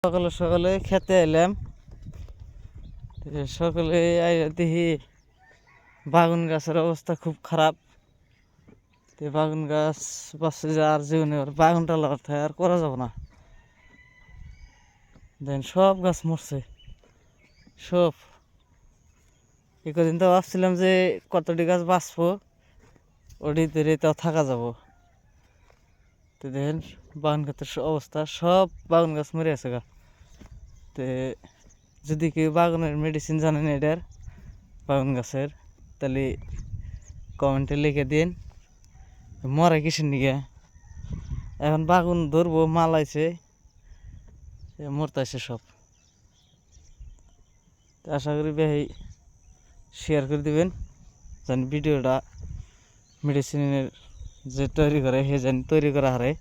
সকালে সকালে খেতে এলাম, সকালে দেখি বাগুন গাছের অবস্থা খুব খারাপ। বাগুন গাছ বাঁচছে যে আর জীবনে বাগুনটা লাগাতে আর করা যাব না। দেন সব গাছ মরছে সব। কদিন তো ভাবছিলাম যে কতটি গাছ বাঁচবো, ওটি ধরে তাও থাকা যাব। তো দেখেন বাগান গাছের অবস্থা, সব বাগান গাছ মরে আছে গা। তো যদি কেউ বাগানের মেডিসিন জানেন এটার বাগান গাছের, তাহলে কমেন্টে লিখে দিন মরে কিসের নিগে। এখন বাগুন ধরবো, মালাইছে মরতেছে সব। আশা করি ভাই শেয়ার করে দিবেন, জানি ভিডিওটা মেডিসিনের যে তৈরি করে সে জানি তৈরি করা হারে।